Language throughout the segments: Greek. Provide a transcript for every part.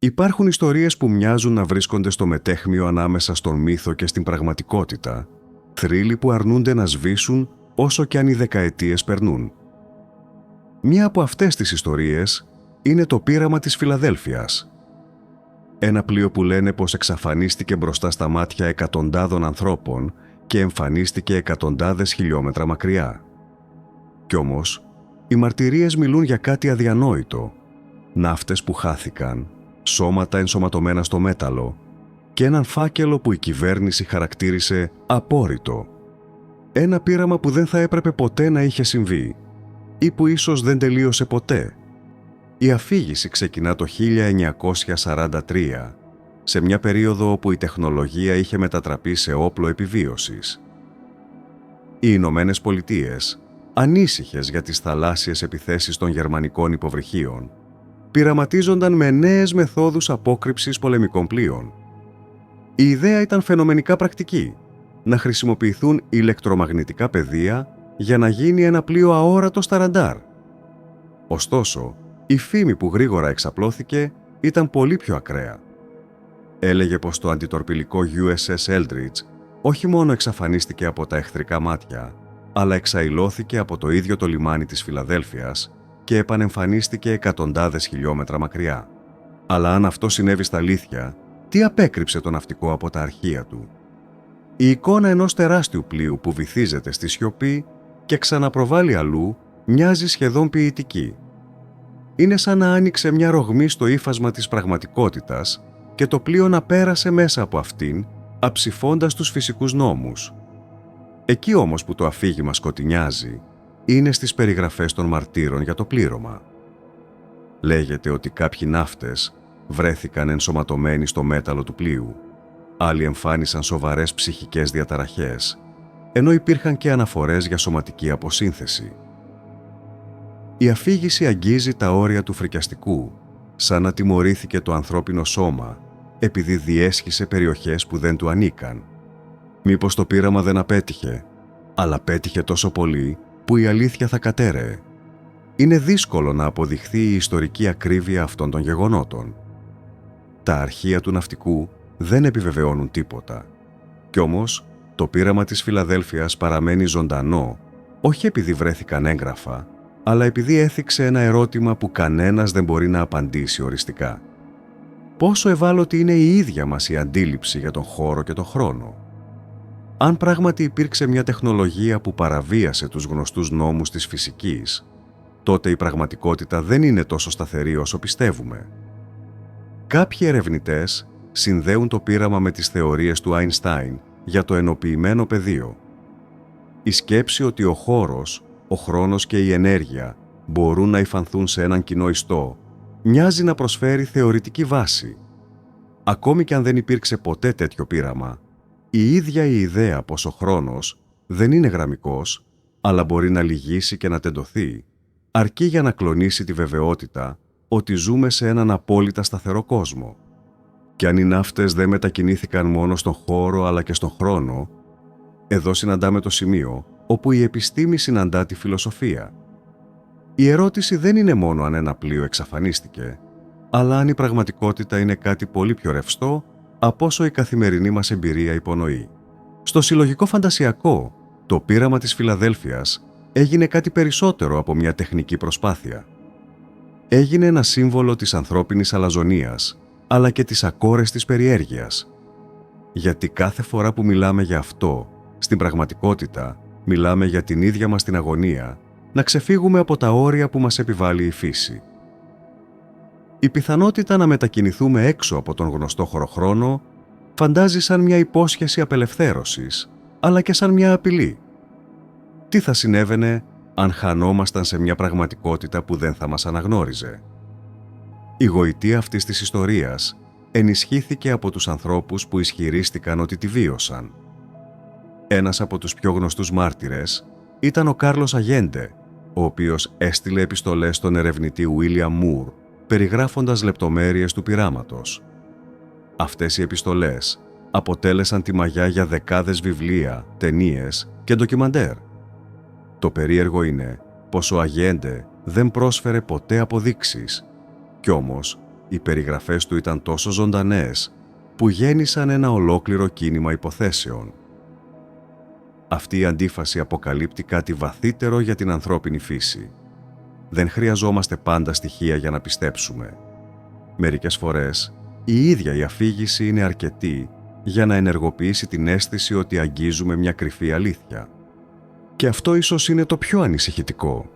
Υπάρχουν ιστορίες που μοιάζουν να βρίσκονται στο μετέχμιο ανάμεσα στον μύθο και στην πραγματικότητα, θρύλοι που αρνούνται να σβήσουν όσο κι αν οι δεκαετίες περνούν. Μία από αυτές τις ιστορίες είναι το πείραμα της Φιλαδέλφειας. Ένα πλοίο που λένε πως εξαφανίστηκε μπροστά στα μάτια εκατοντάδων ανθρώπων και εμφανίστηκε εκατοντάδες χιλιόμετρα μακριά. Κι όμως, οι μαρτυρίες μιλούν για κάτι αδιανόητο, ναύτες που χάθηκαν, σώματα ενσωματωμένα στο μέταλλο και έναν φάκελο που η κυβέρνηση χαρακτήρισε απόρριτο. Ένα πείραμα που δεν θα έπρεπε ποτέ να είχε συμβεί ή που ίσως δεν τελείωσε ποτέ. Η αφήγηση ξεκινά το 1943, σε μια περίοδο όπου η τεχνολογία είχε μετατραπεί σε όπλο επιβίωσης. Οι Ηνωμένες Πολιτείες, ανήσυχες για τις θαλάσσιες επιθέσεις των γερμανικών υποβρυχίων, πειραματίζονταν με νέες μεθόδους απόκρυψης πολεμικών πλοίων. Η ιδέα ήταν φαινομενικά πρακτική, να χρησιμοποιηθούν ηλεκτρομαγνητικά πεδία για να γίνει ένα πλοίο αόρατο στα ραντάρ. Ωστόσο, η φήμη που γρήγορα εξαπλώθηκε ήταν πολύ πιο ακραία. Έλεγε πως το αντιτορπιλικό USS Eldridge όχι μόνο εξαφανίστηκε από τα εχθρικά μάτια, αλλά εξαηλώθηκε από το ίδιο το λιμάνι της Φιλαδέλφειας και επανεμφανίστηκε εκατοντάδες χιλιόμετρα μακριά. Αλλά αν αυτό συνέβη στα αλήθεια, τι απέκρυψε το ναυτικό από τα αρχεία του? Η εικόνα ενός τεράστιου πλοίου που βυθίζεται στη σιωπή και ξαναπροβάλλει αλλού μοιάζει σχεδόν ποιητική. Είναι σαν να άνοιξε μια ρογμή στο ύφασμα της πραγματικότητας και το πλοίο να πέρασε μέσα από αυτήν, αψηφώντας τους φυσικούς νόμους. Εκεί όμως που το αφήγημα σκοτεινιάζει, είναι στις περιγραφές των μαρτύρων για το πλήρωμα. Λέγεται ότι κάποιοι ναύτες βρέθηκαν ενσωματωμένοι στο μέταλλο του πλοίου, άλλοι εμφάνισαν σοβαρές ψυχικές διαταραχές, ενώ υπήρχαν και αναφορές για σωματική αποσύνθεση. Η αφήγηση αγγίζει τα όρια του φρικιαστικού, σαν να τιμωρήθηκε το ανθρώπινο σώμα επειδή διέσχισε περιοχές που δεν του ανήκαν. Μήπως το πείραμα δεν απέτυχε, αλλά πέτυχε τόσο πολύ που η αλήθεια θα κατέρεε. Είναι δύσκολο να αποδειχθεί η ιστορική ακρίβεια αυτών των γεγονότων. Τα αρχεία του ναυτικού δεν επιβεβαιώνουν τίποτα. Κι όμως, το πείραμα της Φιλαδέλφειας παραμένει ζωντανό, όχι επειδή βρέθηκαν έγγραφα, αλλά επειδή έθιξε ένα ερώτημα που κανένας δεν μπορεί να απαντήσει οριστικά. Πόσο ευάλωτη είναι η ίδια μας η αντίληψη για τον χώρο και τον χρόνο? Αν πράγματι υπήρξε μια τεχνολογία που παραβίασε τους γνωστούς νόμους της φυσικής, τότε η πραγματικότητα δεν είναι τόσο σταθερή όσο πιστεύουμε. Κάποιοι ερευνητές συνδέουν το πείραμα με τις θεωρίες του Αϊνστάιν για το ενοποιημένο πεδίο. Η σκέψη ότι ο χώρος, ο χρόνος και η ενέργεια μπορούν να υφανθούν σε έναν κοινό ιστό μοιάζει να προσφέρει θεωρητική βάση. Ακόμη και αν δεν υπήρξε ποτέ τέτοιο πείραμα, η ίδια η ιδέα πως ο χρόνος δεν είναι γραμμικός, αλλά μπορεί να λυγίσει και να τεντωθεί, αρκεί για να κλονίσει τη βεβαιότητα ότι ζούμε σε έναν απόλυτα σταθερό κόσμο. Και αν οι ναύτες δεν μετακινήθηκαν μόνο στον χώρο αλλά και στον χρόνο, εδώ συναντάμε το σημείο όπου η επιστήμη συναντά τη φιλοσοφία. Η ερώτηση δεν είναι μόνο αν ένα πλοίο εξαφανίστηκε, αλλά αν η πραγματικότητα είναι κάτι πολύ πιο ρευστό από όσο η καθημερινή μας εμπειρία υπονοεί. Στο συλλογικό φαντασιακό, το πείραμα της Φιλαδέλφειας έγινε κάτι περισσότερο από μια τεχνική προσπάθεια. Έγινε ένα σύμβολο της ανθρώπινης αλαζονίας, αλλά και της ακόρεστης περιέργειας. Γιατί κάθε φορά που μιλάμε για αυτό, στην πραγματικότητα, μιλάμε για την ίδια μας την αγωνία, να ξεφύγουμε από τα όρια που μας επιβάλλει η φύση. Η πιθανότητα να μετακινηθούμε έξω από τον γνωστό χωροχρόνο φαντάζει σαν μια υπόσχεση απελευθέρωσης, αλλά και σαν μια απειλή. Τι θα συνέβαινε αν χανόμασταν σε μια πραγματικότητα που δεν θα μας αναγνώριζε? Η γοητεία αυτής της ιστορίας ενισχύθηκε από τους ανθρώπους που ισχυρίστηκαν ότι τη βίωσαν. Ένας από τους πιο γνωστούς μάρτυρες ήταν ο Κάρλος Αγέντε, ο οποίος έστειλε επιστολές στον ερευνητή William Moore, περιγράφοντας λεπτομέρειες του πειράματος. Αυτές οι επιστολές αποτέλεσαν τη μαγιά για δεκάδες βιβλία, ταινίες και ντοκιμαντέρ. Το περίεργο είναι πως ο Αγέντε δεν πρόσφερε ποτέ αποδείξεις, κι όμως οι περιγραφές του ήταν τόσο ζωντανές που γέννησαν ένα ολόκληρο κίνημα υποθέσεων. Αυτή η αντίφαση αποκαλύπτει κάτι βαθύτερο για την ανθρώπινη φύση. Δεν χρειαζόμαστε πάντα στοιχεία για να πιστέψουμε. Μερικές φορές, η ίδια η αφήγηση είναι αρκετή για να ενεργοποιήσει την αίσθηση ότι αγγίζουμε μια κρυφή αλήθεια. Και αυτό ίσως είναι το πιο ανησυχητικό,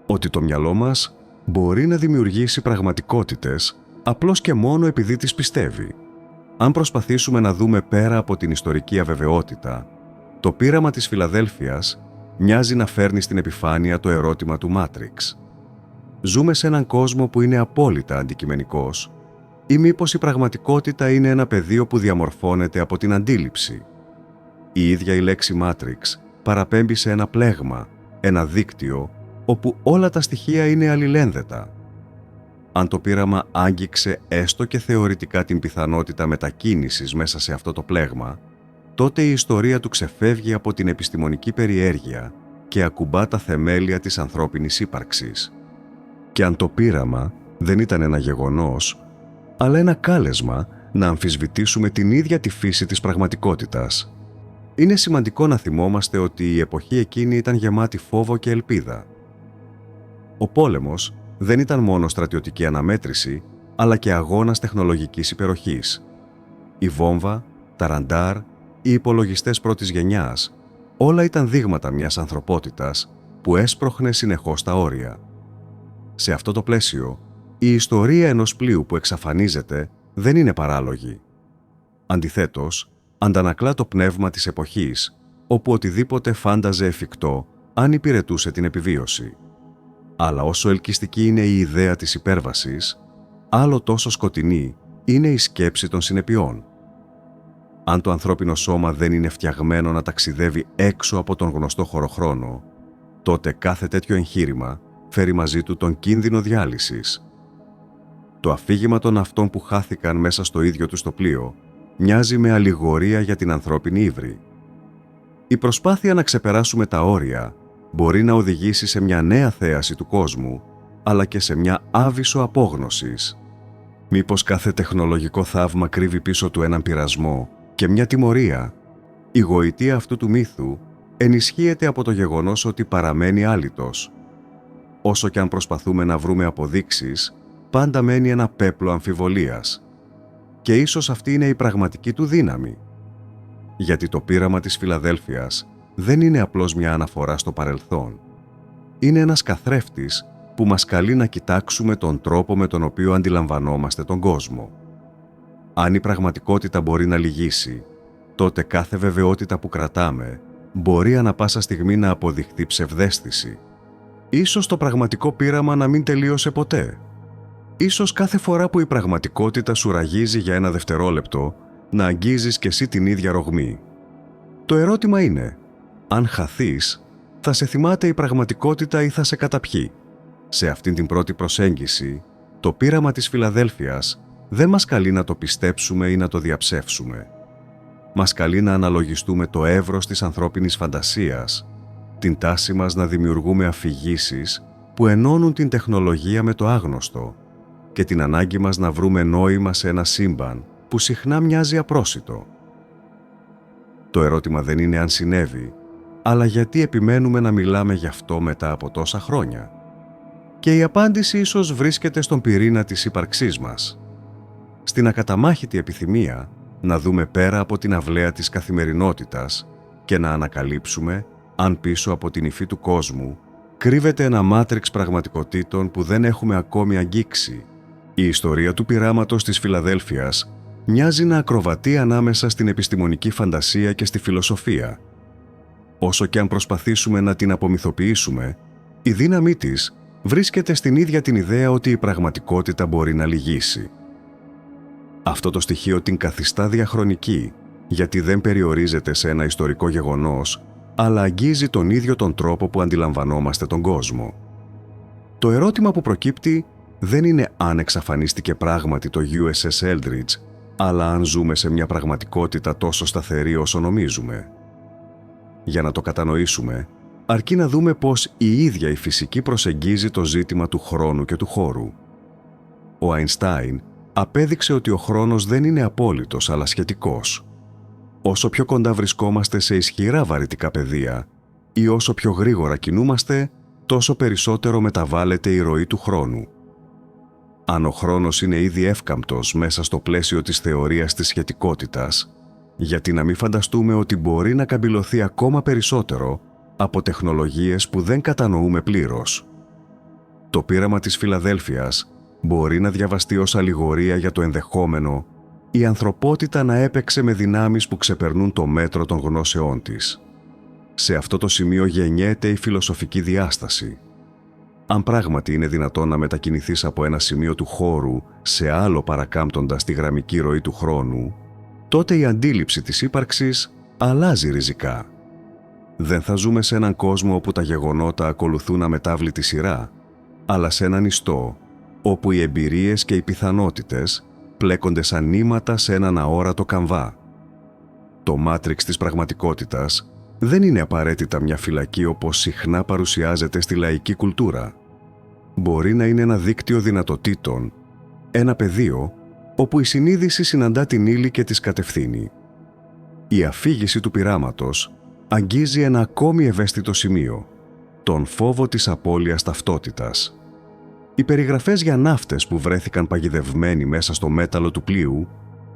ότι το μυαλό μας μπορεί να δημιουργήσει πραγματικότητες απλώς και μόνο επειδή τις πιστεύει. Αν προσπαθήσουμε να δούμε πέρα από την ιστορική αβεβαιότητα, το πείραμα της Φιλαδέλφειας μοιάζει να φέρνει στην επιφάνεια το ερώτημα του Μάτριξ. Ζούμε σε έναν κόσμο που είναι απόλυτα αντικειμενικός, ή μήπως η πραγματικότητα είναι ένα πεδίο που διαμορφώνεται από την αντίληψη? Η ίδια η λέξη Μάτριξ παραπέμπει σε ένα πλέγμα, ένα δίκτυο, όπου όλα τα στοιχεία είναι αλληλένδετα. Αν το πείραμα άγγιξε έστω και θεωρητικά την πιθανότητα μετακίνησης μέσα σε αυτό το πλέγμα, τότε η ιστορία του ξεφεύγει από την επιστημονική περιέργεια και ακουμπά τα θεμέλια της ανθρώπινης ύπαρξης. Και αν το πείραμα δεν ήταν ένα γεγονός, αλλά ένα κάλεσμα να αμφισβητήσουμε την ίδια τη φύση της πραγματικότητας. Είναι σημαντικό να θυμόμαστε ότι η εποχή εκείνη ήταν γεμάτη φόβο και ελπίδα. Ο πόλεμος δεν ήταν μόνο στρατιωτική αναμέτρηση, αλλά και αγώνας τεχνολογικής υπεροχής. Η βόμβα, τα ραντάρ, οι υπολογιστές πρώτης γενιάς, όλα ήταν δείγματα μιας ανθρωπότητας που έσπροχνε συνεχώς τα όρια. Σε αυτό το πλαίσιο, η ιστορία ενός πλοίου που εξαφανίζεται δεν είναι παράλογη. Αντιθέτως, αντανακλά το πνεύμα της εποχής, όπου οτιδήποτε φάνταζε εφικτό αν υπηρετούσε την επιβίωση. Αλλά όσο ελκυστική είναι η ιδέα της υπέρβασης, άλλο τόσο σκοτεινή είναι η σκέψη των συνεπειών. Αν το ανθρώπινο σώμα δεν είναι φτιαγμένο να ταξιδεύει έξω από τον γνωστό χωροχρόνο, τότε κάθε τέτοιο εγχείρημα φέρει μαζί του τον κίνδυνο διάλυσης. Το αφήγημα των αυτών που χάθηκαν μέσα στο ίδιο τους το πλοίο μοιάζει με αλληγορία για την ανθρώπινη ύβρι. Η προσπάθεια να ξεπεράσουμε τα όρια μπορεί να οδηγήσει σε μια νέα θέαση του κόσμου, αλλά και σε μια άβυσσο απόγνωσης. Μήπως κάθε τεχνολογικό θαύμα κρύβει πίσω του έναν πειρασμό και μια τιμωρία? Η γοητεία αυτού του μύθου ενισχύεται από το γεγονός ότι παραμένει άλυτος. Όσο και αν προσπαθούμε να βρούμε αποδείξεις, πάντα μένει ένα πέπλο αμφιβολίας. Και ίσως αυτή είναι η πραγματική του δύναμη. Γιατί το πείραμα της Φιλαδέλφειας δεν είναι απλώς μια αναφορά στο παρελθόν. Είναι ένας καθρέφτης που μας καλεί να κοιτάξουμε τον τρόπο με τον οποίο αντιλαμβανόμαστε τον κόσμο. Αν η πραγματικότητα μπορεί να λυγίσει, τότε κάθε βεβαιότητα που κρατάμε μπορεί ανά πάσα στιγμή να αποδειχθεί ψευδαίσθηση. Ίσως το πραγματικό πείραμα να μην τελείωσε ποτέ. Ίσως κάθε φορά που η πραγματικότητα σου ραγίζει για ένα δευτερόλεπτο, να αγγίζεις κι εσύ την ίδια ρογμή. Το ερώτημα είναι, αν χαθείς, θα σε θυμάται η πραγματικότητα ή θα σε καταπιεί? Σε αυτήν την πρώτη προσέγγιση, το πείραμα της Φιλαδέλφειας δεν μας καλεί να το πιστέψουμε ή να το διαψεύσουμε. Μας καλεί να αναλογιστούμε το εύρος της ανθρώπινης φαντασίας, την τάση μας να δημιουργούμε αφηγήσεις που ενώνουν την τεχνολογία με το άγνωστο και την ανάγκη μας να βρούμε νόημα σε ένα σύμπαν που συχνά μοιάζει απρόσιτο. Το ερώτημα δεν είναι αν συνέβη, αλλά γιατί επιμένουμε να μιλάμε γι' αυτό μετά από τόσα χρόνια. Και η απάντηση ίσως βρίσκεται στον πυρήνα της ύπαρξής μας. Στην ακαταμάχητη επιθυμία να δούμε πέρα από την αυλαία της καθημερινότητας και να ανακαλύψουμε αν πίσω από την υφή του κόσμου κρύβεται ένα μάτριξ πραγματικοτήτων που δεν έχουμε ακόμη αγγίξει. Η ιστορία του πειράματος της Φιλαδέλφειας μοιάζει να ακροβατεί ανάμεσα στην επιστημονική φαντασία και στη φιλοσοφία. Όσο και αν προσπαθήσουμε να την απομυθοποιήσουμε, η δύναμή της βρίσκεται στην ίδια την ιδέα ότι η πραγματικότητα μπορεί να λυγίσει. Αυτό το στοιχείο την καθιστά διαχρονική, γιατί δεν περιορίζεται σε ένα ιστορικό γεγονός, αλλά αγγίζει τον ίδιο τον τρόπο που αντιλαμβανόμαστε τον κόσμο. Το ερώτημα που προκύπτει δεν είναι αν εξαφανίστηκε πράγματι το USS Eldridge, αλλά αν ζούμε σε μια πραγματικότητα τόσο σταθερή όσο νομίζουμε. Για να το κατανοήσουμε, αρκεί να δούμε πώς η ίδια η φυσική προσεγγίζει το ζήτημα του χρόνου και του χώρου. ο Αϊνστάιν απέδειξε ότι ο χρόνος δεν είναι απόλυτος αλλά σχετικός. Όσο πιο κοντά βρισκόμαστε σε ισχυρά βαρυτικά πεδία ή όσο πιο γρήγορα κινούμαστε, τόσο περισσότερο μεταβάλλεται η ροή του χρόνου. Αν ο χρόνος είναι ήδη εύκαμπτος μέσα στο πλαίσιο της θεωρίας της σχετικότητας, γιατί να μην φανταστούμε ότι μπορεί να καμπυλωθεί ακόμα περισσότερο από τεχνολογίες που δεν κατανοούμε πλήρως. Το πείραμα της Φιλαδέλφειας μπορεί να διαβαστεί ως αλληγορία για το ενδεχόμενο η ανθρωπότητα να έπαιξε με δυνάμεις που ξεπερνούν το μέτρο των γνώσεών της. Σε αυτό το σημείο γεννιέται η φιλοσοφική διάσταση. Αν πράγματι είναι δυνατόν να μετακινηθείς από ένα σημείο του χώρου σε άλλο παρακάμπτοντας τη γραμμική ροή του χρόνου, τότε η αντίληψη της ύπαρξης αλλάζει ριζικά. Δεν θα ζούμε σε έναν κόσμο όπου τα γεγονότα ακολουθούν αμετάβλητη σειρά, αλλά σε έναν ιστό, όπου οι εμπειρίες και οι πιθανότητες πλέκονται σαν νήματα σε έναν αόρατο καμβά. Το μάτριξ της πραγματικότητας δεν είναι απαραίτητα μια φυλακή όπως συχνά παρουσιάζεται στη λαϊκή κουλτούρα. Μπορεί να είναι ένα δίκτυο δυνατοτήτων, ένα πεδίο όπου η συνείδηση συναντά την ύλη και τις κατευθύνει. Η αφήγηση του πειράματος αγγίζει ένα ακόμη ευαίσθητο σημείο, τον φόβο της απώλειας ταυτότητας. Οι περιγραφές για ναύτες που βρέθηκαν παγιδευμένοι μέσα στο μέταλλο του πλοίου,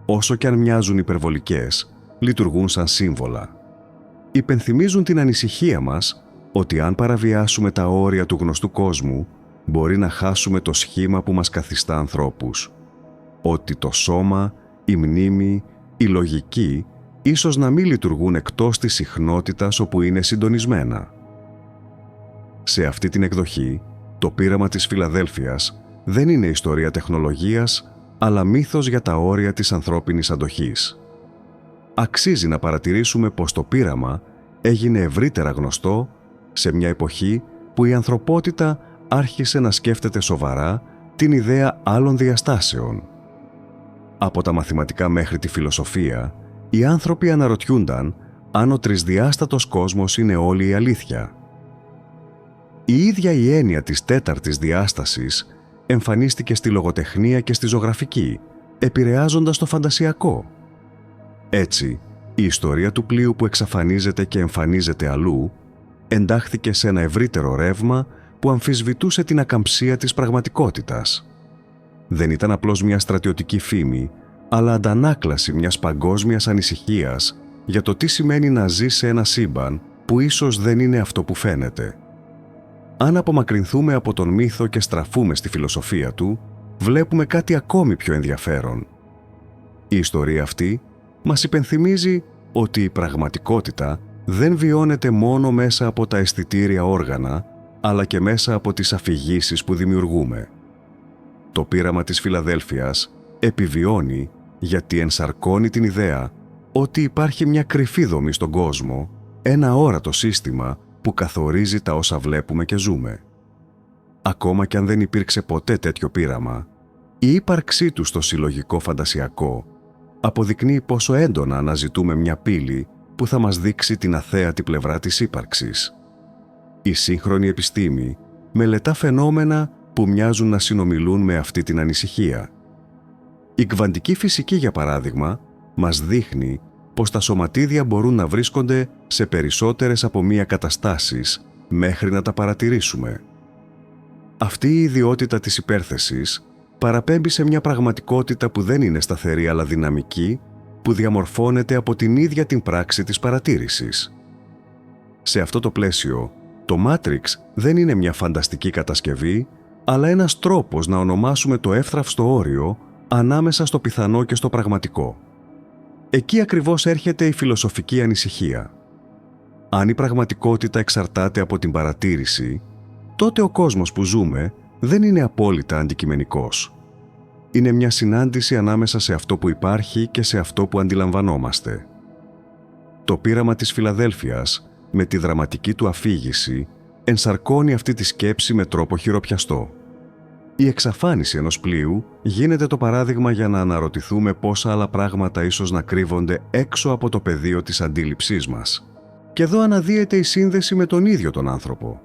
όσο και αν μοιάζουν υπερβολικές, λειτουργούν σαν σύμβολα. Υπενθυμίζουν την ανησυχία μας ότι αν παραβιάσουμε τα όρια του γνωστού κόσμου, μπορεί να χάσουμε το σχήμα που μας καθιστά ανθρώπους. Ότι το σώμα, η μνήμη, η λογική ίσως να μην λειτουργούν εκτός της συχνότητας όπου είναι συντονισμένα. Σε αυτή την εκδοχή, το πείραμα της Φιλαδέλφειας δεν είναι ιστορία τεχνολογίας, αλλά μύθος για τα όρια της ανθρώπινης αντοχής. Αξίζει να παρατηρήσουμε πως το πείραμα έγινε ευρύτερα γνωστό σε μια εποχή που η ανθρωπότητα άρχισε να σκέφτεται σοβαρά την ιδέα άλλων διαστάσεων. Από τα μαθηματικά μέχρι τη φιλοσοφία, οι άνθρωποι αναρωτιούνταν αν ο τρισδιάστατος κόσμος είναι όλη η αλήθεια. Η ίδια η έννοια της τέταρτης διάστασης εμφανίστηκε στη λογοτεχνία και στη ζωγραφική, επηρεάζοντας το φαντασιακό. Έτσι, η ιστορία του πλοίου που εξαφανίζεται και εμφανίζεται αλλού εντάχθηκε σε ένα ευρύτερο ρεύμα που αμφισβητούσε την ακαμψία της πραγματικότητας. Δεν ήταν απλώς μια στρατιωτική φήμη, αλλά αντανάκλαση μιας παγκόσμιας ανησυχίας για το τι σημαίνει να ζει σε ένα σύμπαν που ίσως δεν είναι αυτό που φαίνεται. Αν απομακρυνθούμε από τον μύθο και στραφούμε στη φιλοσοφία του, βλέπουμε κάτι ακόμη πιο ενδιαφέρον. Η ιστορία αυτή μας υπενθυμίζει ότι η πραγματικότητα δεν βιώνεται μόνο μέσα από τα αισθητήρια όργανα, αλλά και μέσα από τις αφηγήσεις που δημιουργούμε. Το πείραμα της Φιλαδέλφειας επιβιώνει γιατί ενσαρκώνει την ιδέα ότι υπάρχει μια κρυφή δομή στον κόσμο, ένα όρατο σύστημα που καθορίζει τα όσα βλέπουμε και ζούμε. Ακόμα κι αν δεν υπήρξε ποτέ τέτοιο πείραμα, η ύπαρξή του στο συλλογικό φαντασιακό αποδεικνύει πόσο έντονα αναζητούμε μια πύλη που θα μας δείξει την αθέατη πλευρά της ύπαρξης. Η σύγχρονη επιστήμη μελετά φαινόμενα που μοιάζουν να συνομιλούν με αυτή την ανησυχία. Η κβαντική φυσική, για παράδειγμα, μας δείχνει πως τα σωματίδια μπορούν να βρίσκονται σε περισσότερες από μία καταστάσεις μέχρι να τα παρατηρήσουμε. Αυτή η ιδιότητα της υπέρθεσης παραπέμπει σε μια πραγματικότητα που δεν είναι σταθερή αλλά δυναμική, που διαμορφώνεται από την ίδια την πράξη της παρατήρησης. Σε αυτό το πλαίσιο, το Matrix δεν είναι μια φανταστική κατασκευή, αλλά ένας τρόπος να ονομάσουμε το εύθραυστο όριο ανάμεσα στο πιθανό και στο πραγματικό. Εκεί ακριβώς έρχεται η φιλοσοφική ανησυχία. Αν η πραγματικότητα εξαρτάται από την παρατήρηση, τότε ο κόσμος που ζούμε δεν είναι απόλυτα αντικειμενικός. Είναι μια συνάντηση ανάμεσα σε αυτό που υπάρχει και σε αυτό που αντιλαμβανόμαστε. Το πείραμα της Φιλαδέλφειας, με τη δραματική του αφήγηση, ενσαρκώνει αυτή τη σκέψη με τρόπο χειροπιαστό. Η εξαφάνιση ενός πλοίου γίνεται το παράδειγμα για να αναρωτηθούμε πόσα άλλα πράγματα ίσως να κρύβονται έξω από το πεδίο της αντίληψής μας. Και εδώ αναδύεται η σύνδεση με τον ίδιο τον άνθρωπο.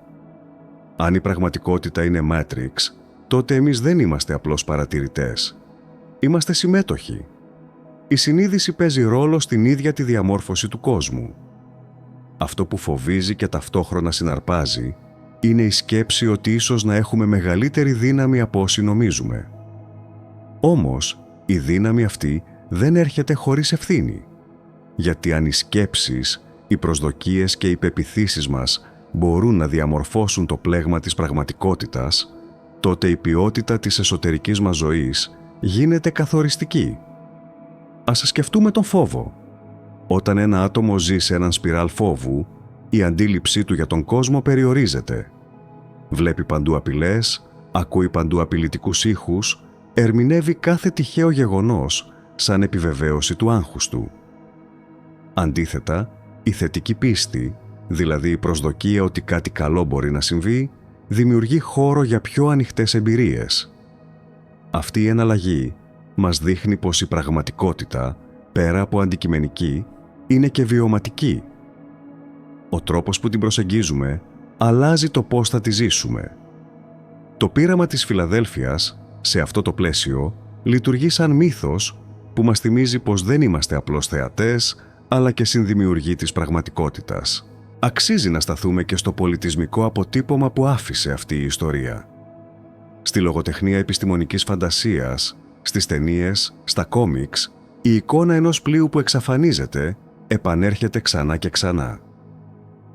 Αν η πραγματικότητα είναι Matrix, τότε εμείς δεν είμαστε απλώς παρατηρητές. Είμαστε συμμέτοχοι. Η συνείδηση παίζει ρόλο στην ίδια τη διαμόρφωση του κόσμου. Αυτό που φοβίζει και ταυτόχρονα συναρπάζει είναι η σκέψη ότι ίσως να έχουμε μεγαλύτερη δύναμη από όσοι νομίζουμε. Όμως, η δύναμη αυτή δεν έρχεται χωρίς ευθύνη. Γιατί αν οι σκέψεις, οι προσδοκίες και οι πεποιθήσεις μας μπορούν να διαμορφώσουν το πλέγμα της πραγματικότητας, τότε η ποιότητα της εσωτερικής μας ζωής γίνεται καθοριστική. Ας σκεφτούμε τον φόβο. Όταν ένα άτομο ζει σε έναν σπιράλ φόβου, η αντίληψή του για τον κόσμο περιορίζεται. Βλέπει παντού απειλές, ακούει παντού απειλητικούς ήχους, ερμηνεύει κάθε τυχαίο γεγονός σαν επιβεβαίωση του άγχους του. Αντίθετα, η θετική πίστη, δηλαδή η προσδοκία ότι κάτι καλό μπορεί να συμβεί, δημιουργεί χώρο για πιο ανοιχτές εμπειρίες. Αυτή η εναλλαγή μας δείχνει πως η πραγματικότητα, πέρα από αντικειμενική, είναι και βιωματική. Ο τρόπος που την προσεγγίζουμε αλλάζει το πώς θα τη ζήσουμε. Το πείραμα της Φιλαδέλφειας, σε αυτό το πλαίσιο, λειτουργεί σαν μύθος που μας θυμίζει πως δεν είμαστε απλώς θεατές, αλλά και συνδημιουργοί της πραγματικότητας. Αξίζει να σταθούμε και στο πολιτισμικό αποτύπωμα που άφησε αυτή η ιστορία. Στη λογοτεχνία επιστημονικής φαντασίας, στις ταινίες, στα κόμιξ, η εικόνα ενός πλοίου που εξαφανίζεται επανέρχεται ξανά και ξανά.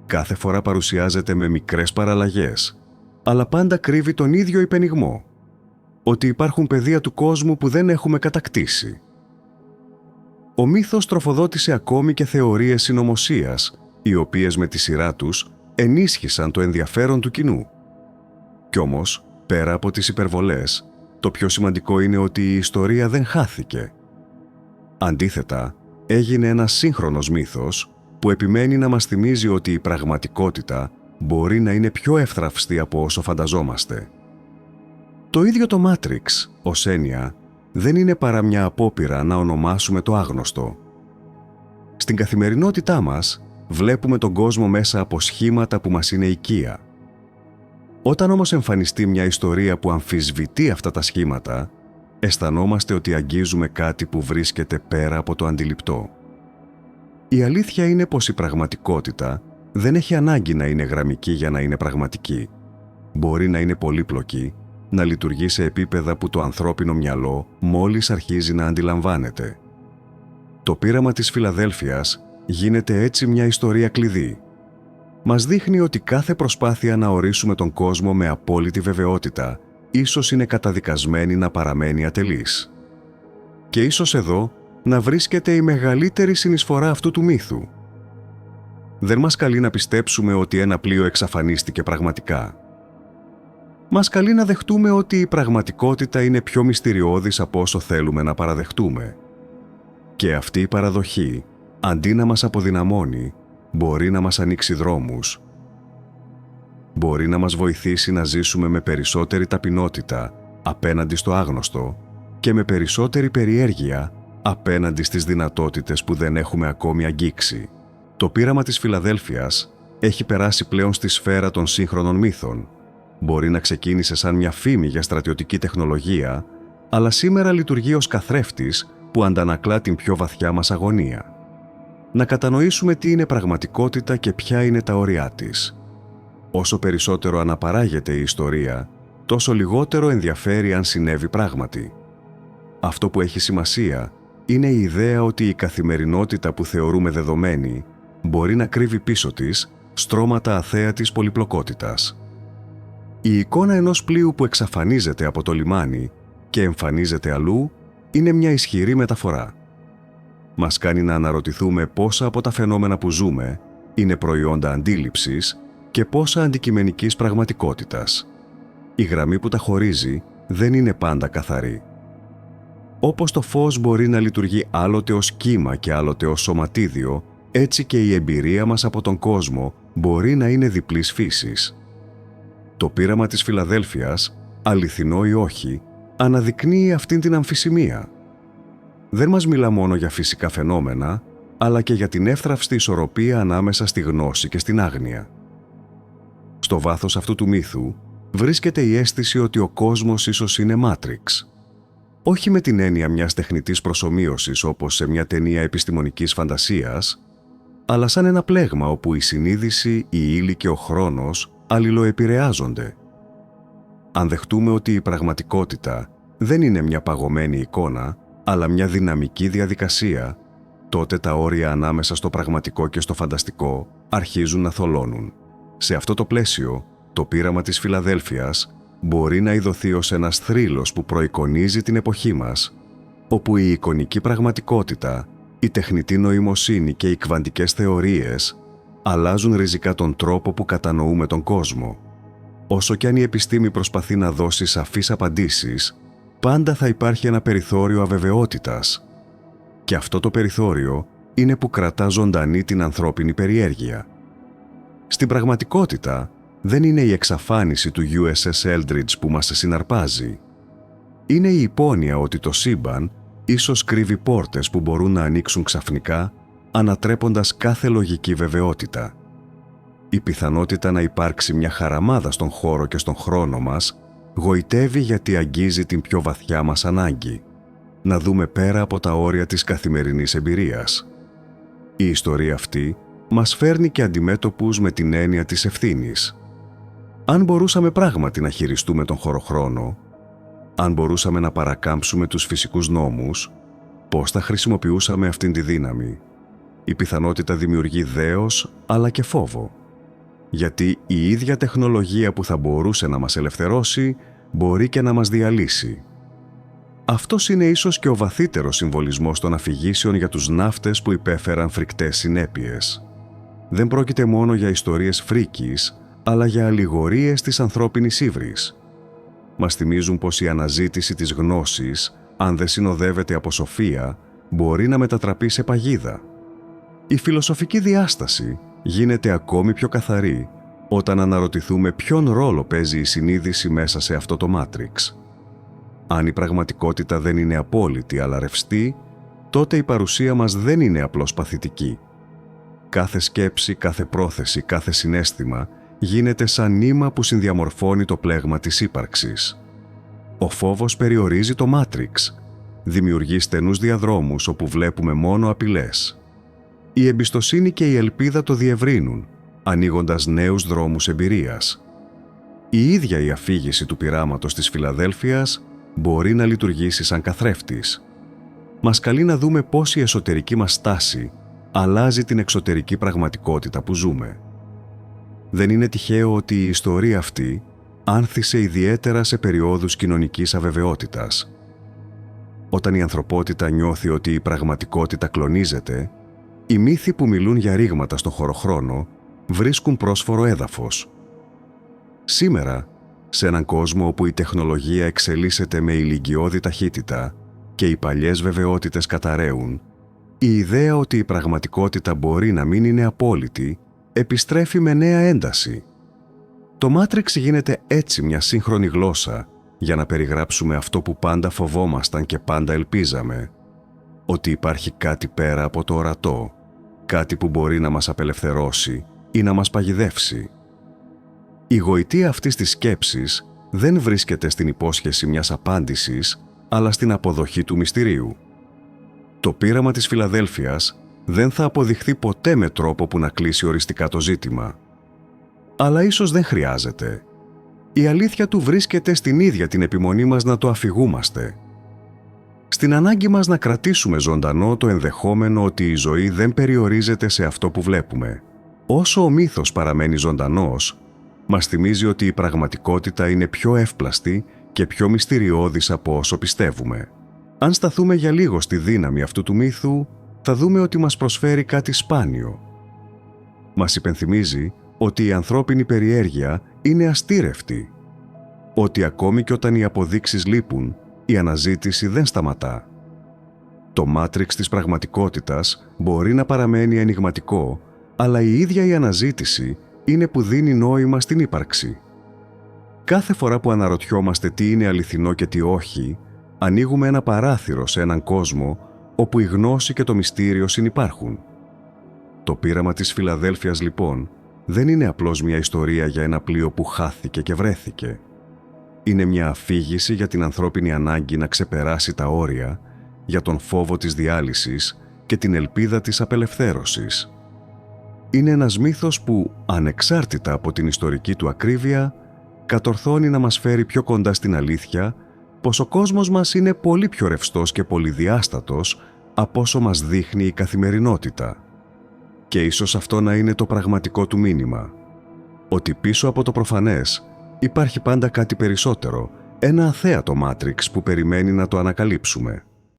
Κάθε φορά παρουσιάζεται με μικρές παραλλαγές, αλλά πάντα κρύβει τον ίδιο υπενιγμό, ότι υπάρχουν πεδία του κόσμου που δεν έχουμε κατακτήσει. Ο μύθος τροφοδότησε ακόμη και θεωρίες συνωμοσίας, οι οποίες με τη σειρά τους ενίσχυσαν το ενδιαφέρον του κοινού. Κι όμως, πέρα από τις υπερβολές, το πιο σημαντικό είναι ότι η ιστορία δεν χάθηκε. Αντίθετα, έγινε ένας σύγχρονος μύθος που επιμένει να μας θυμίζει ότι η πραγματικότητα μπορεί να είναι πιο εύθραυστη από όσο φανταζόμαστε. Το ίδιο το Matrix, ως έννοια, δεν είναι παρά μια απόπειρα να ονομάσουμε το άγνωστο. Στην καθημερινότητά μας, βλέπουμε τον κόσμο μέσα από σχήματα που μας είναι οικεία. Όταν όμως εμφανιστεί μια ιστορία που αμφισβητεί αυτά τα σχήματα, αισθανόμαστε ότι αγγίζουμε κάτι που βρίσκεται πέρα από το αντιληπτό. Η αλήθεια είναι πως η πραγματικότητα δεν έχει ανάγκη να είναι γραμμική για να είναι πραγματική. Μπορεί να είναι πολύπλοκη, να λειτουργεί σε επίπεδα που το ανθρώπινο μυαλό μόλις αρχίζει να αντιλαμβάνεται. Το πείραμα της Φιλαδέλφειας γίνεται έτσι μια ιστορία κλειδί. Μας δείχνει ότι κάθε προσπάθεια να ορίσουμε τον κόσμο με απόλυτη βεβαιότητα ίσως είναι καταδικασμένη να παραμένει ατελής. Και ίσως εδώ να βρίσκεται η μεγαλύτερη συνεισφορά αυτού του μύθου. Δεν μας καλεί να πιστέψουμε ότι ένα πλοίο εξαφανίστηκε πραγματικά. Μας καλεί να δεχτούμε ότι η πραγματικότητα είναι πιο μυστηριώδης από όσο θέλουμε να παραδεχτούμε. Και αυτή η παραδοχή, αντί να μας αποδυναμώνει, μπορεί να μας ανοίξει δρόμους. Μπορεί να μας βοηθήσει να ζήσουμε με περισσότερη ταπεινότητα απέναντι στο άγνωστο και με περισσότερη περιέργεια απέναντι στις δυνατότητες που δεν έχουμε ακόμη αγγίξει. Το πείραμα της Φιλαδέλφειας έχει περάσει πλέον στη σφαίρα των σύγχρονων μύθων. Μπορεί να ξεκίνησε σαν μια φήμη για στρατιωτική τεχνολογία, αλλά σήμερα λειτουργεί ως καθρέφτης που αντανακλά την πιο βαθιά μας αγωνία. Να κατανοήσουμε τι είναι πραγματικότητα και ποια είναι τα όρια της. Όσο περισσότερο αναπαράγεται η ιστορία, τόσο λιγότερο ενδιαφέρει αν συνέβη πράγματι. Αυτό που έχει σημασία είναι η ιδέα ότι η καθημερινότητα που θεωρούμε δεδομένη μπορεί να κρύβει πίσω της στρώματα αθέατης πολυπλοκότητας. Η εικόνα ενός πλοίου που εξαφανίζεται από το λιμάνι και εμφανίζεται αλλού είναι μια ισχυρή μεταφορά. Μας κάνει να αναρωτηθούμε πόσα από τα φαινόμενα που ζούμε είναι προϊόντα αντίληψης και πόσα αντικειμενικής πραγματικότητας. Η γραμμή που τα χωρίζει δεν είναι πάντα καθαρή. Όπως το φως μπορεί να λειτουργεί άλλοτε ως κύμα και άλλοτε ως σωματίδιο, έτσι και η εμπειρία μας από τον κόσμο μπορεί να είναι διπλής φύσης. Το πείραμα της Φιλαδέλφειας, αληθινό ή όχι, αναδεικνύει αυτήν την αμφισημία. Δεν μας μιλά μόνο για φυσικά φαινόμενα, αλλά και για την εύθραυστη ισορροπία ανάμεσα στη γνώση και στην άγνοια. Στο βάθος αυτού του μύθου, βρίσκεται η αίσθηση ότι ο κόσμος ίσως είναι Matrix. Όχι με την έννοια μιας τεχνητής προσομοίωσης όπως σε μια ταινία επιστημονικής φαντασίας, αλλά σαν ένα πλέγμα όπου η συνείδηση, η ύλη και ο χρόνος αλληλοεπηρεάζονται. Αν δεχτούμε ότι η πραγματικότητα δεν είναι μια παγωμένη εικόνα, αλλά μια δυναμική διαδικασία, τότε τα όρια ανάμεσα στο πραγματικό και στο φανταστικό αρχίζουν να θολώνουν. Σε αυτό το πλαίσιο, το πείραμα της Φιλαδέλφειας μπορεί να ειδωθεί ως ένας θρύλος που προεικονίζει την εποχή μας, όπου η εικονική πραγματικότητα, η τεχνητή νοημοσύνη και οι κβαντικές θεωρίες αλλάζουν ριζικά τον τρόπο που κατανοούμε τον κόσμο. Όσο κι αν η επιστήμη προσπαθεί να δώσει σαφείς απαντήσεις, πάντα θα υπάρχει ένα περιθώριο αβεβαιότητας. Και αυτό το περιθώριο είναι που κρατά ζωντανή την ανθρώπινη περιέργεια. Στην πραγματικότητα, δεν είναι η εξαφάνιση του USS Eldridge που μας συναρπάζει. Είναι η υπόνοια ότι το σύμπαν ίσως κρύβει πόρτες που μπορούν να ανοίξουν ξαφνικά, ανατρέποντας κάθε λογική βεβαιότητα. Η πιθανότητα να υπάρξει μια χαραμάδα στον χώρο και στον χρόνο μας γοητεύει γιατί αγγίζει την πιο βαθιά μας ανάγκη, να δούμε πέρα από τα όρια της καθημερινής εμπειρίας. Η ιστορία αυτή μας φέρνει και αντιμέτωπους με την έννοια της ευθύνης. Αν μπορούσαμε πράγματι να χειριστούμε τον χωροχρόνο, αν μπορούσαμε να παρακάμψουμε τους φυσικούς νόμους, πώς θα χρησιμοποιούσαμε αυτήν τη δύναμη? Η πιθανότητα δημιουργεί δέος, αλλά και φόβο. Γιατί η ίδια τεχνολογία που θα μπορούσε να μας ελευθερώσει, μπορεί και να μας διαλύσει. Αυτός είναι ίσως και ο βαθύτερος συμβολισμός των αφηγήσεων για τους ναύτες που υπέφεραν φρικτές συνέπειες. Δεν πρόκειται μόνο για ιστορίες φρίκης, αλλά για αλληγορίες της ανθρώπινης ύβρης. Μας θυμίζουν πως η αναζήτηση της γνώσης, αν δεν συνοδεύεται από σοφία, μπορεί να μετατραπεί σε παγίδα. Η φιλοσοφική διάσταση γίνεται ακόμη πιο καθαρή όταν αναρωτηθούμε ποιον ρόλο παίζει η συνείδηση μέσα σε αυτό το Matrix. Αν η πραγματικότητα δεν είναι απόλυτη αλλά ρευστή, τότε η παρουσία μας δεν είναι απλώς παθητική. Κάθε σκέψη, κάθε πρόθεση, κάθε συναίσθημα γίνεται σαν νήμα που συνδιαμορφώνει το πλέγμα της ύπαρξης. Ο φόβος περιορίζει το Matrix, δημιουργεί στενούς διαδρόμους όπου βλέπουμε μόνο απειλές. Η εμπιστοσύνη και η ελπίδα το διευρύνουν, ανοίγοντας νέους δρόμους εμπειρίας. Η ίδια η αφήγηση του πειράματος της Φιλαδέλφειας μπορεί να λειτουργήσει σαν καθρέφτης. Μας καλεί να δούμε πώς η εσωτερική μας στάση αλλάζει την εξωτερική πραγματικότητα που ζούμε. Δεν είναι τυχαίο ότι η ιστορία αυτή άνθησε ιδιαίτερα σε περιόδους κοινωνικής αβεβαιότητας. Όταν η ανθρωπότητα νιώθει ότι η πραγματικότητα κλονίζεται, οι μύθοι που μιλούν για ρήγματα στο χωροχρόνο βρίσκουν πρόσφορο έδαφος. Σήμερα, σε έναν κόσμο όπου η τεχνολογία εξελίσσεται με ηλικιώδη ταχύτητα και οι παλιές βεβαιότητες καταραίουν, η ιδέα ότι η πραγματικότητα μπορεί να μην είναι απόλυτη επιστρέφει με νέα ένταση. Το Matrix γίνεται έτσι μια σύγχρονη γλώσσα για να περιγράψουμε αυτό που πάντα φοβόμασταν και πάντα ελπίζαμε, ότι υπάρχει κάτι πέρα από το ορατό, κάτι που μπορεί να μας απελευθερώσει ή να μας παγιδεύσει. Η γοητεία αυτής της σκέψης δεν βρίσκεται στην υπόσχεση μιας απάντησης, αλλά στην αποδοχή του μυστηρίου. Το πείραμα της Φιλαδέλφειας δεν θα αποδειχθεί ποτέ με τρόπο που να κλείσει οριστικά το ζήτημα. Αλλά ίσως δεν χρειάζεται. Η αλήθεια του βρίσκεται στην ίδια την επιμονή μας να το αφηγούμαστε. Στην ανάγκη μας να κρατήσουμε ζωντανό το ενδεχόμενο ότι η ζωή δεν περιορίζεται σε αυτό που βλέπουμε. Όσο ο μύθος παραμένει ζωντανός, μας θυμίζει ότι η πραγματικότητα είναι πιο εύπλαστη και πιο μυστηριώδης από όσο πιστεύουμε. Αν σταθούμε για λίγο στη δύναμη αυτού του μύθου, θα δούμε ότι μας προσφέρει κάτι σπάνιο. Μας υπενθυμίζει ότι η ανθρώπινη περιέργεια είναι αστήρευτη, ότι ακόμη και όταν οι αποδείξεις λείπουν, η αναζήτηση δεν σταματά. Το Matrix της πραγματικότητας μπορεί να παραμένει ενιγματικό, αλλά η ίδια η αναζήτηση είναι που δίνει νόημα στην ύπαρξη. Κάθε φορά που αναρωτιόμαστε τι είναι αληθινό και τι όχι, ανοίγουμε ένα παράθυρο σε έναν κόσμο όπου η γνώση και το μυστήριο συνυπάρχουν. Το πείραμα της Φιλαδέλφειας, λοιπόν, δεν είναι απλώς μια ιστορία για ένα πλοίο που χάθηκε και βρέθηκε. Είναι μια αφήγηση για την ανθρώπινη ανάγκη να ξεπεράσει τα όρια, για τον φόβο της διάλυσης και την ελπίδα της απελευθέρωσης. Είναι ένας μύθος που, ανεξάρτητα από την ιστορική του ακρίβεια, κατορθώνει να μας φέρει πιο κοντά στην αλήθεια πως ο κόσμος μας είναι πολύ πιο ρευστός και πολυδιάστατος από όσο μας δείχνει η καθημερινότητα. Και ίσως αυτό να είναι το πραγματικό του μήνυμα. Ότι πίσω από το προφανές υπάρχει πάντα κάτι περισσότερο, ένα αθέατο Μάτριξ που περιμένει να το ανακαλύψουμε.